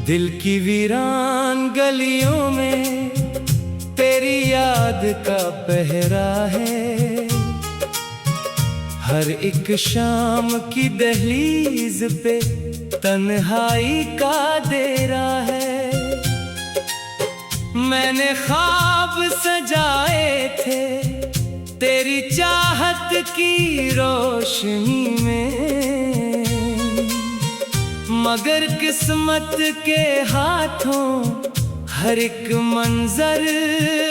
दिल की वीरान गलियों में तेरी याद का पहरा है। हर एक शाम की दहलीज पे तन्हाई का डेरा है। मैंने ख्वाब सजाए थे तेरी चाहत की रोशनी में, मगर किस्मत के हाथों हर एक मंजर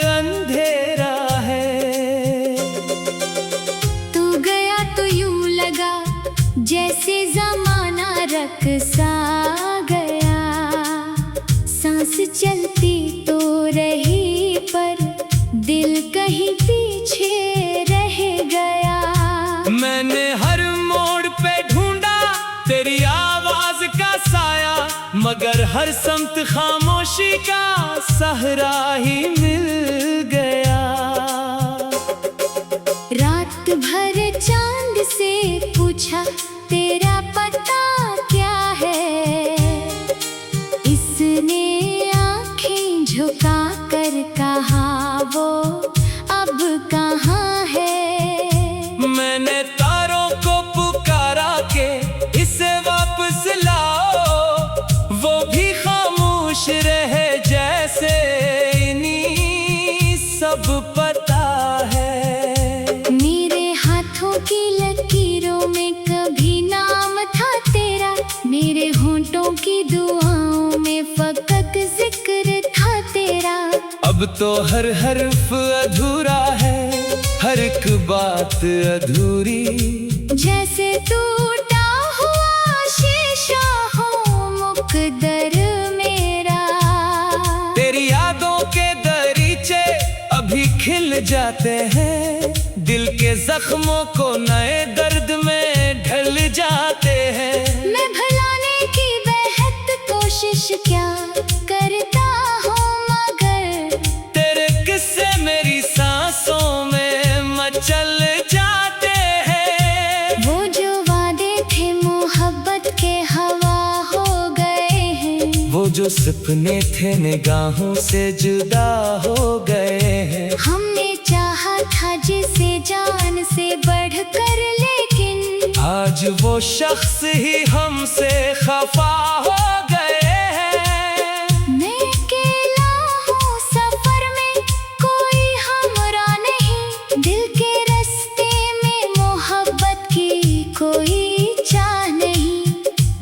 अंधेरा है। तू गया तो यूं लगा जैसे जमाना रक़्सा गया। सांस चलती तो रही पर दिल कहीं पीछे रह गया। मैंने हर मोड़ पे ढूंढा तेरी आवाज का साया, मगर हर समत खामोशी का सहरा ही मिल गया। रात भर चांद से पूछा तेरा पता क्या है। इसने आंखें झुका कर कहा वो अब कहाँ है। मैंने तारों को पुकारा के इसे वापस लाओ, वो भी खामोश रहे जैसे इन्हीं सब पता है। मेरे हाथों की लकीरों में कभी नाम था तेरा, मेरे होंठों की दुआओं में फकत जिक्र था तेरा। अब तो हर हर्फ अधूरा है, हर एक बात अधूरी, जैसे टूटा हुआ शीशा हो मुकद्दर मेरा। तेरी यादों के दरीचे अभी खिल जाते हैं, दिल के जख्मों को नए दर्द में ढल जाते हैं। मैं भुलाने की बेहद कोशिश क्या करता हूँ, मगर तेरे किस्से मेरी सांसों में मचल जाते हैं। वो जो वादे थे मोहब्बत के हवा हो गए हैं। वो जो सपने थे निगाहों से जुदा हो गए हैं। हमने चाहा था जिसे जान से बढ़कर, लेकिन आज वो शख्स ही हमसे खफा हो गए हैं। मैं अकेला हूँ सफर में, कोई हमरा नहीं। दिल के रास्ते में मोहब्बत की कोई चाह नहीं।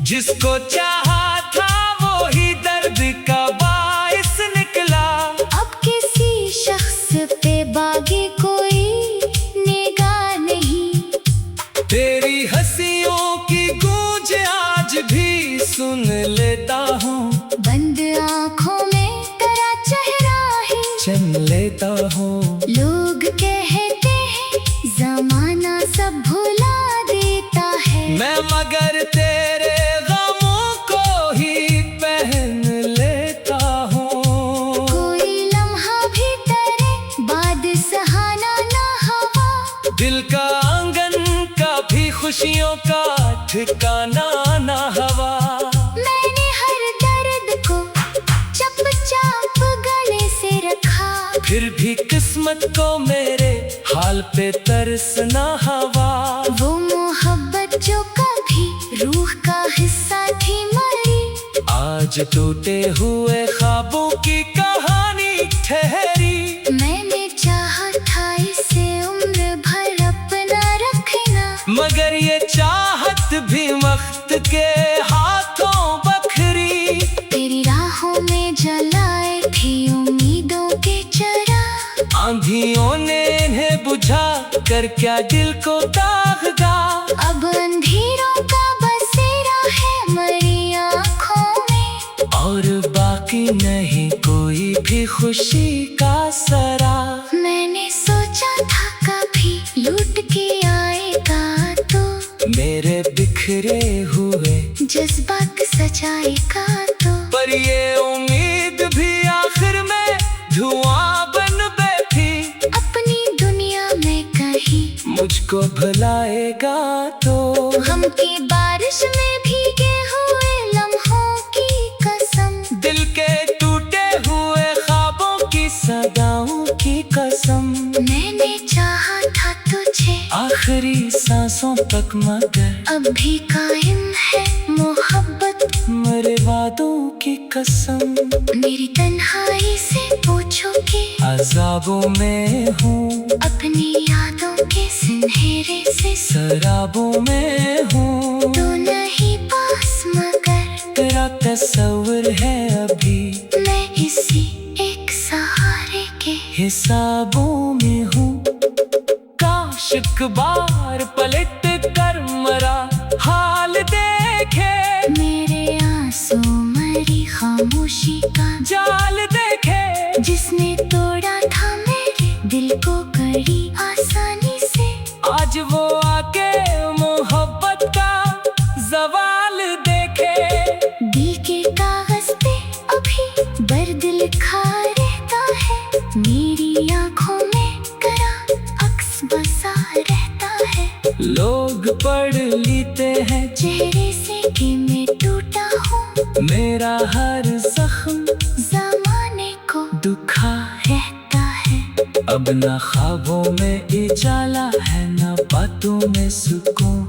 जिसको चाहा था वो ही दर्द का बाइस निकला। अब किसी शख्स पे बागी कोई निगाह नहीं। तेरी हंसियों की गूंज आज भी सुन लेता हूँ, बंद आँखों में तेरा चेहरा ही चन लेता हूँ। लोग कहते हैं जमाना सब भुला देता है, मैं मगर तेरे गमों को ही पहन लेता हूँ। कोई लम्हा भी तेरे बाद सहाना ना हवा। दिल का आंगन का भी खुशियों का ठिकाना ना हवा। मैंने हर दर्द को चुपचाप गले से रखा, फिर भी किस्मत को मेरे हाल पे तरस ना हवा। वो मोहब्बत जो कभी रूह का हिस्सा थी मरी, आज टूटे हुए ख्वाबों की कहानी ठहरी। मैंने चाहा था इसे उम्र भर अपना रखना, मगर ये चाहत भी वक्त के हाथों बखरी। तेरी राहों में जलाए थी उम्मीदों के चरा। आंधियों ने इन्हें बुझा कर क्या दिल को दागदा। अब अंधेरों का बसेरा है मरी आँखों में, और बाकी नहीं कोई भी खुशी का सरा। मैंने सोचा था कभी लूट के आएगा तो मेरे बिखरे हुए जज्बात सजाएगा तो। पर ये उम्मीद भी आखिर में धुआं बन बैठी। अपनी दुनिया में कहीं मुझको भुलाएगा तो। हम की बारिश में भीगे हुए लम्हों की कसम, आखिरी सांसों तक मगर अब भी कायम है मोहब्बत। मेरे वादों की कसम, मेरी तन्हाई से पूछो कि अज़ाबों में हूँ, अपनी यादों के सुनहरे से शराबों में हूँ। तो नहीं पास मगर तेरा तस्वर है अभी, मैं इसी एक सहारे के हिसाबों में हूँ। काश एक बार पलट कर मरा हाल देखे, मेरे आंसू मरी खामोशी का जाल देखे। जिसने तोड़ा था मेरे दिल को कड़ी आसानी से, आज वो आके मोहब्बत का जवाल देखे। दिल के कागज पे अभी दर्द लिखा रहता है, मेरी आंखों में करा अक्स बसा रहता है। लोग पढ़ लेते हैं चेहरे से कि मैं टूटा हूँ, मेरा हर जख्म ज़माने को दुखा रहता है। अब न ख्वाबों में उजाला है, न बातों में सुकून,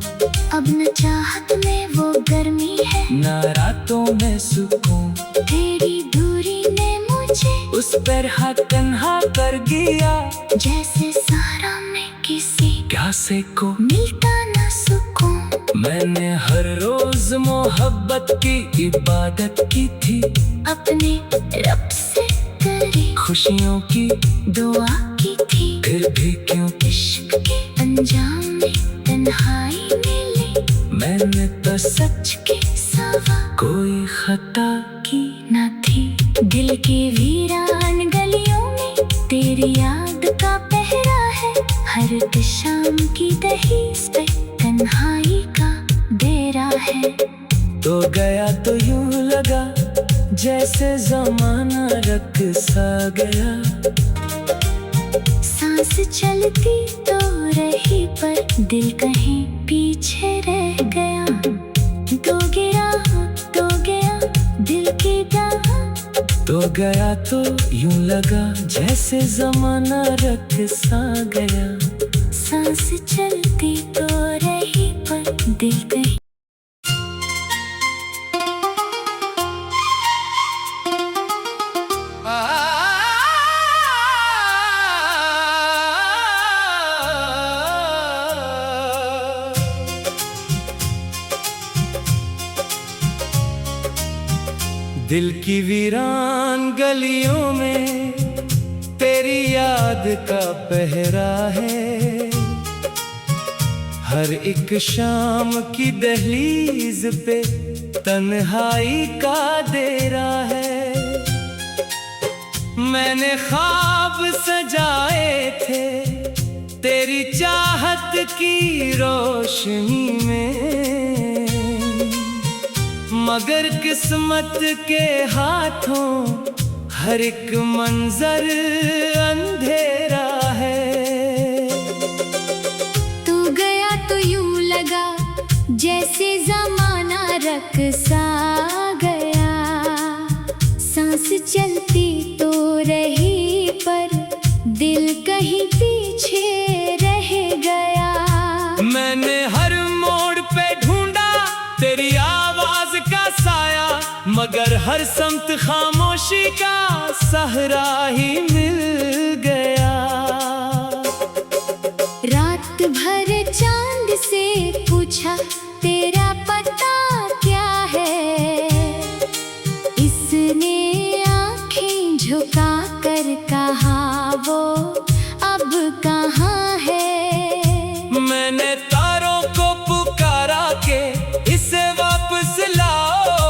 अब न चाहत में वो गर्मी है, न रातों में सुकून। तेरी दूरी ने मुझे उस पर तन्हा कर दिया, जैसे सहारा में किसी प्यासे को मिलता न सुकून। मैंने हर रोज मोहब्बत की इबादत की थी, अपने रब से करी खुशियों की दुआ की थी। फिर भी क्यों इश्क के अंजाम में तन्हाई मिली, मैंने तो सच के सवा कोई खता की न थी। दिल के वीरान गलियों में तेरी याद का पहरा है, हर शाम की दहीज पे तन्हाई का डेरा है। तो गया तो यूं लगा जैसे जमाना रख सा गया। सांस चलती तो रही पर दिल कहीं पीछे रह गया। तो गिरा तो गया दिल की दाह, तो गया तो यूं लगा जैसे जमाना रख सा गया। सांस चलती तो रही पर दिल कहीं दिल की वीरान गलियों में तेरी याद का पहरा है, हर एक शाम की दहलीज पे तन्हाई का डेरा है। मैंने ख्वाब सजाए थे तेरी चाहत की रोशनी में, मगर किस्मत के हाथों हर एक मंजर अंधेरा है। तू गया तो यूं लगा जैसे जमाना रख सा गया। सांस चलती तो रही पर दिल कहीं पीछे रह गया। मैंने हर मोड़ पे ढूंढा तेरी आवाज का साया, मगर हर समत खामोशी का सहरा ही मिल गया। रात भर चांद से पूछा तेरा पता क्या है, इसने आंखें झुका कर कहा वो अब कहाँ है। मैंने तारों को पुकारा के इसे वापस लाओ,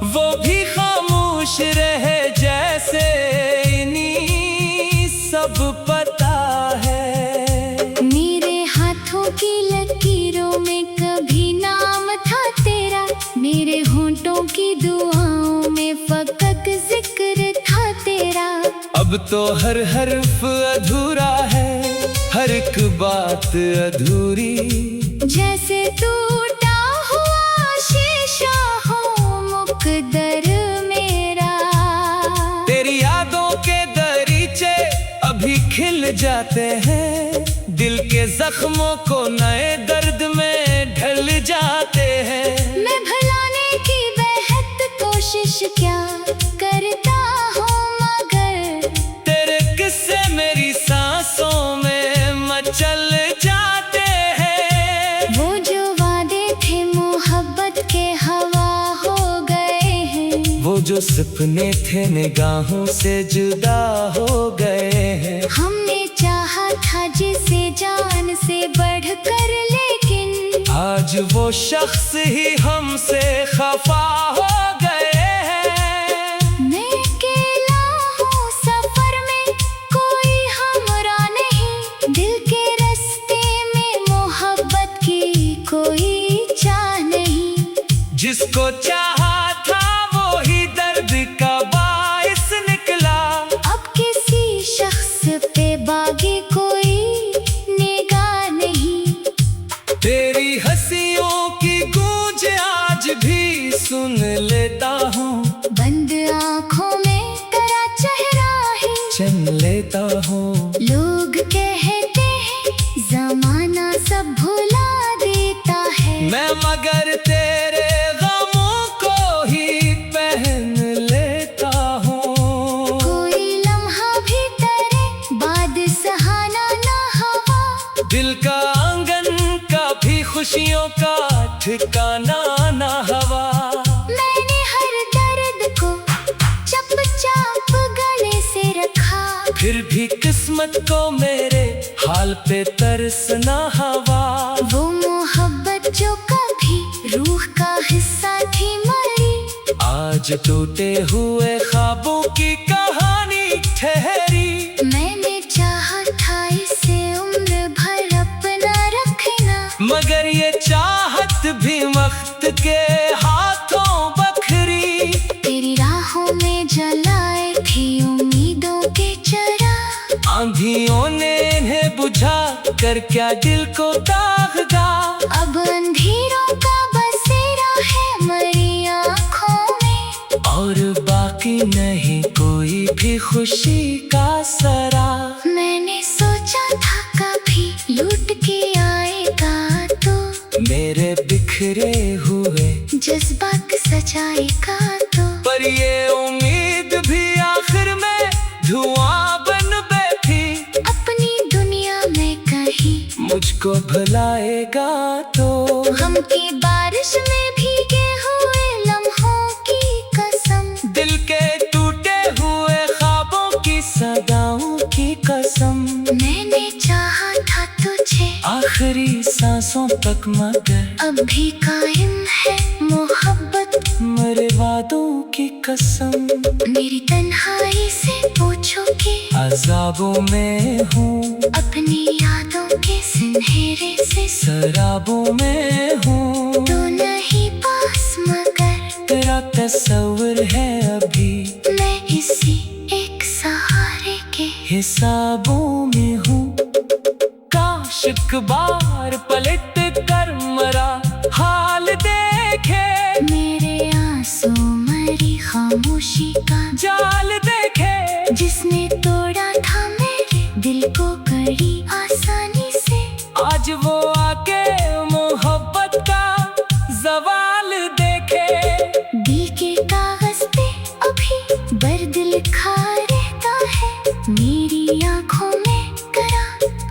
वो भी खामोश रहे जैसे इन्हीं सब पता है। मेरे हाथों की लकीरों में कभी नाम था तेरा, मेरे होंठों की दुआओं में फकत जिक्र था तेरा। अब तो हर हर्फ अधूरा है, हर एक बात अधूरी, जैसे टूटा हुआ शीशा हो मुकद्दर मेरा। तेरी यादों के दरीचे अभी खिल जाते हैं, दिल के जख्म जख्मों को नए दर्द में ढल जाते हैं। मैं भुलाने की बेहद कोशिश क्या करता हूँ, मगर तेरे किस्से मेरी सांसों में मचल जाते हैं। वो जो वादे थे मोहब्बत के हवा हो गए हैं। वो जो सपने थे निगाहों से जुदा हो गए हैं। हमने चाहा था जिसे जान से बढ़कर, लेकिन आज वो शख्स ही हमसे खफा हो गए हैं। मैं अकेला हूँ सफर में, कोई हमरा नहीं। दिल के रास्ते में मोहब्बत की कोई चाह नहीं। जिसको चाहा था वो ही दर्द का बाइस निकला। अब किसी शख्स पे बागी कोई निगाह नहीं। तेरी हंसियों की गूंज आज भी सुन लेता हूँ। बंद आँखों में तेरा चेहरा ही चल लेता हूँ। लोग कहते हैं जमाना सब भुला देता है। मैं मगर तेरे गमों को ही पहन लेता हूँ। कोई लम्हा भी तेरे बाद सहाना ना हवा। दिल का आंगन कभी खुशियों का ठिकाना ना हवा। मैंने हर दर्द को चुपचाप गले से रखा। फिर भी किस्मत को मेरे हाल पे तरस ना हवा। वो मोहब्बत जो कभी रूह का हिस्सा थी मरी, आज टूटे हुए ख्वाबों की कहानी ठहरी। मैंने चाहा था इसे उम्र भर अपना रखना, मगर ये चाहत भी वक्त के हाथों बखरी। तेरी राहों में जलाए थी उम्मीदों के चराग। आंधियों ने इन्हें बुझा कर क्या दिल को दागा। अब अंधेरों का बसेरा है मरी आँखों में, और बाकी नहीं कोई भी खुशी का सरा। मैंने सोचा था कभी लूट के आएगा तो मेरे बिखरे हुए जज्बात सजाएगा तो। पर ये उम्मीद भी आखिर में धुआं बन बैठी। अपनी दुनिया में कहीं मुझको भुलाएगा तो। गम की बारिश में भीगे हुए लम्हों की कसम। दिल के टूटे हुए ख्वाबों की सदाओं की कसम। मैंने चाहा था तुझे आखिरी सांसों तक मगर अब भी कायम है मोहब्बत। मेरे वादों की कसम। मेरी तन्हाई से पूछो कि अज़ाबों में हूँ। अपनी यादों के सुनहरे से शराबों में हूँ। तो नहीं पास मगर तेरा तस्वीर है अभी। मैं इसी एक सहारे के हिसाबों में हूँ। काश एक बार पलट कर मरा हाल देखे। मेरे आंसू मरी खामोशी का जाल देखे। जिसने तोड़ा था मेरे दिल को कड़ी आसानी से। आज वो आके मोहब्बत का जवाल देखे। दिल के कागज पे अभी दर्द लिखा रहता है। मेरी आंखों में करा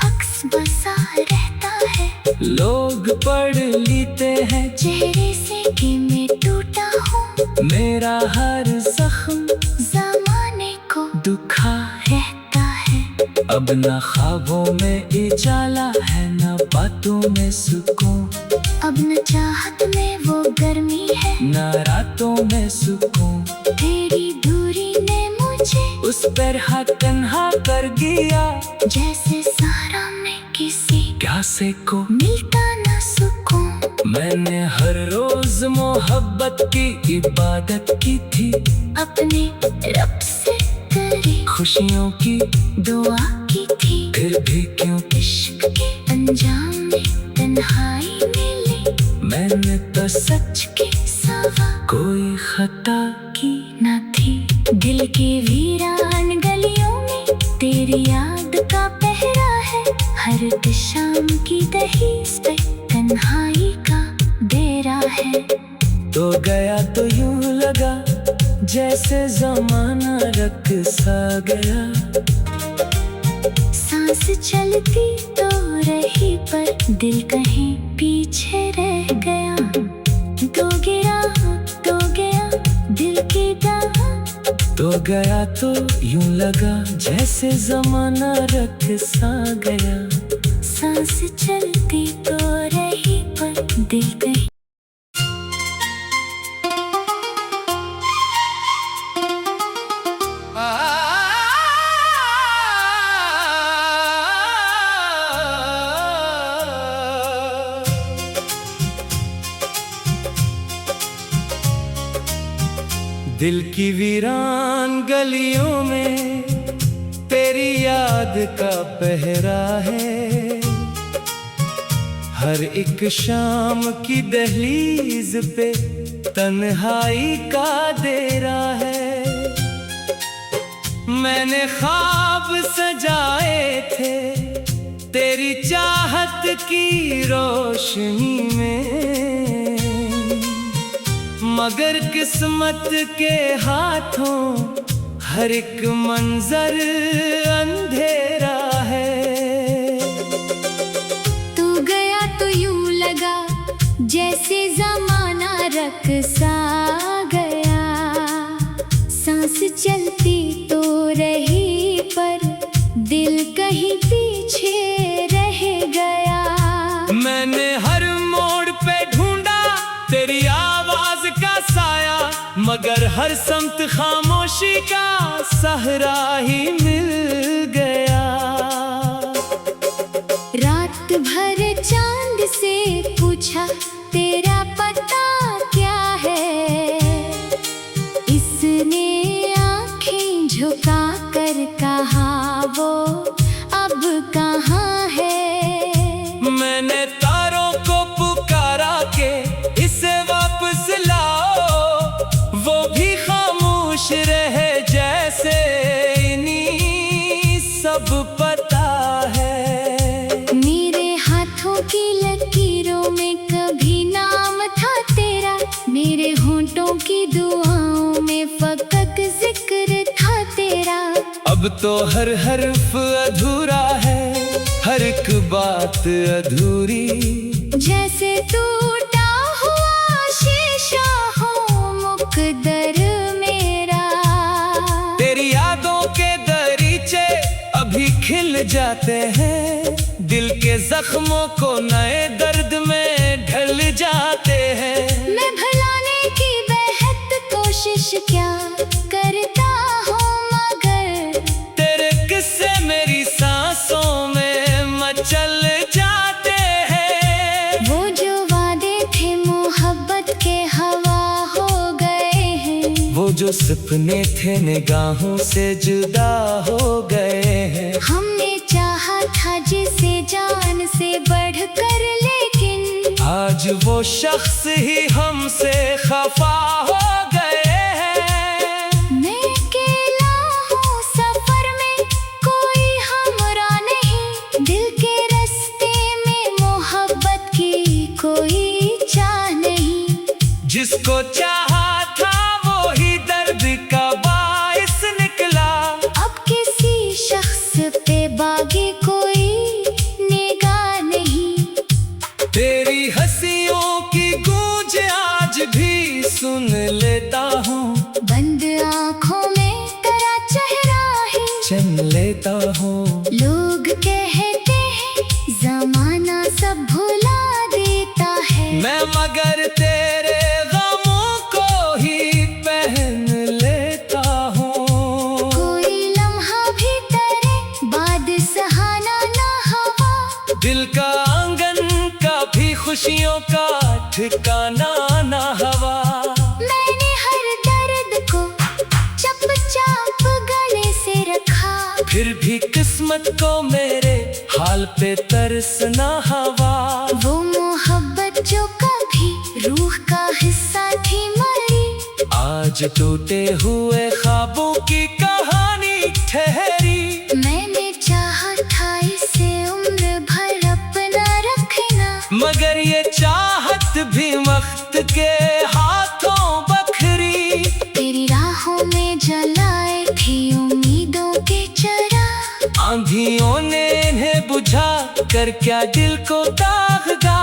अक्स बसा रहता है। लोग पढ़ लेते हैं चेहरे से कि मैं टूटा हूँ। मेरा हर जख्म जमाने को दुखा रहता है। अब न ख्वाबों में उजाला है न बातों में सुकून। अब न चाहत में वो गर्मी है न रातों में सुकून। तेरी दूरी ने मुझे उस पर हाथ तन्हा कर दिया। जैसे सहारा में किसी प्यासे को मिलता न सुकून। मैंने हर रोज मोहब्बत की इबादत की थी। अपने रब से तेरी खुशियों की दुआ की थी। फिर भी क्यों इश्क के अंजाम में तन्हाई मिली। मैंने तो सच के सवा कोई खता की न थी। दिल की वीरान गलियों में तेरी याद का पहरा है। हर शाम की दहीज पे तन्हाई का डेरा है। तो गया तो यूं लगा जैसे जमाना रख सा गया। सांस चलती तो रही पर दिल कहीं पीछे रह गया। तो गया दिल की दाह। तो गया तो यूं लगा जैसे जमाना रख सा गया। सांस चलती तो रही पर दिल कहीं। दिल की वीरान गलियों में तेरी याद का पहरा है। हर एक शाम की दहलीज पे तन्हाई का डेरा है। मैंने ख्वाब सजाए थे तेरी चाहत की रोशनी में, मगर किस्मत के हाथों हर एक मंजर अंधेरा है। तू गया तो यूं लगा जैसे जमाना रख सा गया। सांस चलती तो रही पर दिल कहीं पीछे रह गया। मैंने हर मोड़ पे ढूंढा तेरी आवाज का साया, मगर हर समत खामोशी का सहरा ही मिल गया। रात भर चांद से पूछा तेरा पता क्या है। इसने आंखें झुका कर कहा वो अब कहाँ है। मैंने तारों को पुकारा के इसे वापस लाओ, वो भी खामोश रहे जैसे इन्हीं सब पता है। मेरे हाथों की लकीरों में कभी नाम था तेरा, मेरे होंठों की दुआओं में फकत जिक्र था तेरा। अब तो हर हर्फ अधूरा है, हर एक बात अधूरी, जैसे टूटा हुआ शीशा हो मुकद्दर मेरा। तेरी यादों के दरीचे अभी खिल जाते हैं, दिल के जख्मों को नए दर्द में ढल जाते हैं। मैं भुलाने की बेहद कोशिश क्या करता हूँ, मगर तेरे किस्से मेरी सांसों में मचल जाते हैं। वो जो वादे थे मोहब्बत के हवा हो गए हैं। वो जो सपने थे निगाहों से जुदा हो गए हैं। हमने चाहा था जिसे जान से बढ़कर, लेकिन आज वो शख्स ही हमसे खफा हो गए हैं। मैं अकेला हूँ सफर में, कोई हमरा नहीं। दिल के रास्ते में मोहब्बत की कोई चाह नहीं। जिसको चाहा था वो ही दर्द का बाइस निकला। अब किसी शख्स पे बागी कोई निगाह नहीं। तेरी हंसियों की गूंज आज भी सुन लेता हूँ, बंद आँखों में तेरा चेहरा ही चन लेता हूँ। लोग कहते हैं जमाना सब भुला देता है, मैं मगर तेरे गमों को ही पहन लेता हूँ। कोई लम्हा भी तेरे बाद सहाना ना हवा। दिल का आंगन का भी खुशियों का ठिकाना ना हवा। मैंने हर दर्द को चुपचाप गले से रखा, फिर भी किस्मत को मेरे हाल पे तरस ना हवा। वो मोहब्बत जो कभी रूह का हिस्सा थी मरी, आज टूटे हुए ख्वाबों की कहानी ठहरी। मैंने चाहा था इसे उम्र उसके हाथों बखरी। तेरी राहों में जलाए थी उम्मीदों के चराग। आंधियों ने इन्हें बुझा कर क्या दिल को दागदा।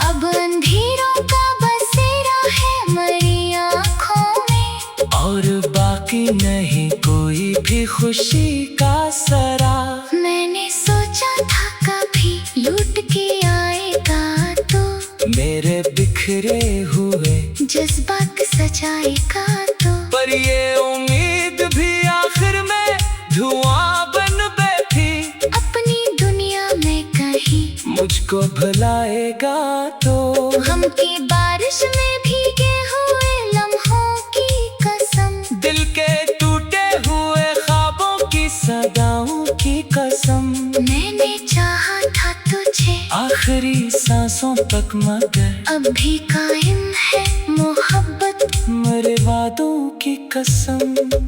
अब अंधेरों का बसेरा है मरी आँखों में, और बाकी नहीं कोई भी खुशी का सरा। मैंने सोचा था कभी लूट के आएगा तो मेरे बिखरे हुए जज्बात सजाएगा तो। पर ये उम्मीद भी आखिर में धुआं बन बैठी। अपनी दुनिया में कहीं मुझको भुलाएगा तो। गम की बारिश में भीगे हुए लम्हों की कसम, दिल के टूटे हुए ख्वाबों की सदाओं की कसम। मैंने चाहा था तुझे आखिरी सांसों तक मगर अब भी कायम है मोहब्बत मेरे वादों की कसम।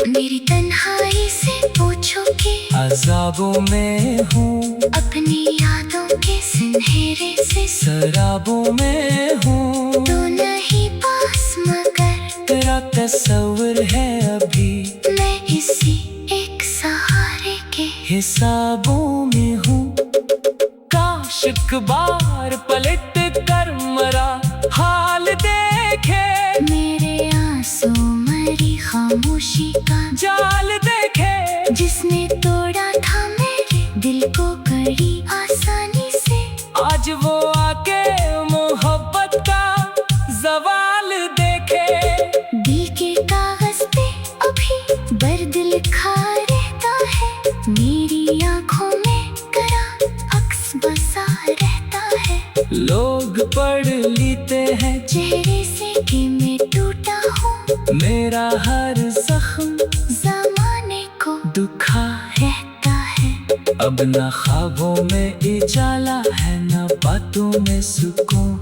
मेरी तन्हाई से पूछो कि अज़ाबों में हूँ, अपनी यादों के सुनहरे से शराबों में हूँ। तू नहीं पास मगर तेरा तस्वीर है अभी मैं इसी एक सहारे के हिसाबों में हूँ। काश एक बार पलट कर मरा हाल देखे, मेरे आंसू मरी खामोशी का जाल देखे। जिसने तोड़ा था मेरे दिल को कड़ी आसानी से। आज वो आके मोहब्बत का जवाल देखे। दिल के कागज पे अभी दर्द लिखा रहता है, मेरी आंखों में करा अक्स बसा रहता है। लोग पढ़ लेते हैं चेहरे से कि मैं टूटा हूँ, मेरा हर जख्म ज़माने को दुखा रहता है। अब न ख्वाबों में उजाला है न बातों में सुकून।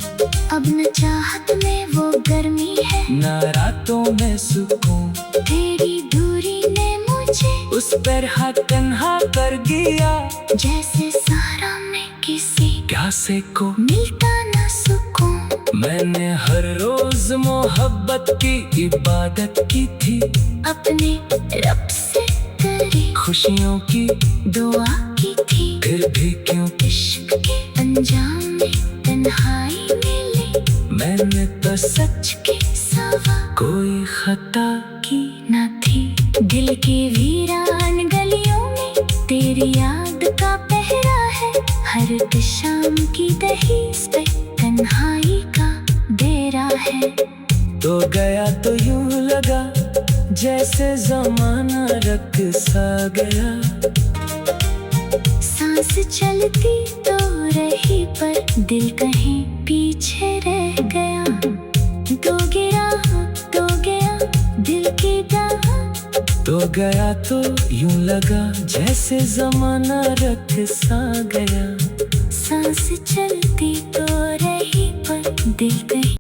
अब न चाहत में वो गर्मी है न रातों में सुकून। तेरी दूरी ने मुझे उस पर हाथ तन्हा कर दिया, जैसे सहारा में किसी प्यासे को मिलता न सुकून। मैंने हर रोज मोहब्बत की इबादत की थी, अपने रब से तेरी खुशियों की दुआ की थी। फिर भी क्यों इश्क के अंजाम में तन्हाई मिली, मैंने तो सच के सवा कोई खता की न थी। दिल की वीरान गलियों में तेरी याद का पहरा है, हर शाम की दहीज पे तन्हाई का डेरा है। तो गया तो यूं लगा जैसे जमाना रख सा गया। सांस चलती तो रही पर दिल कहीं पीछे रह गया। तो गिरा तो गया दिल की दाह, तो गया तो यूं लगा जैसे जमाना रख सा गया। सांस चल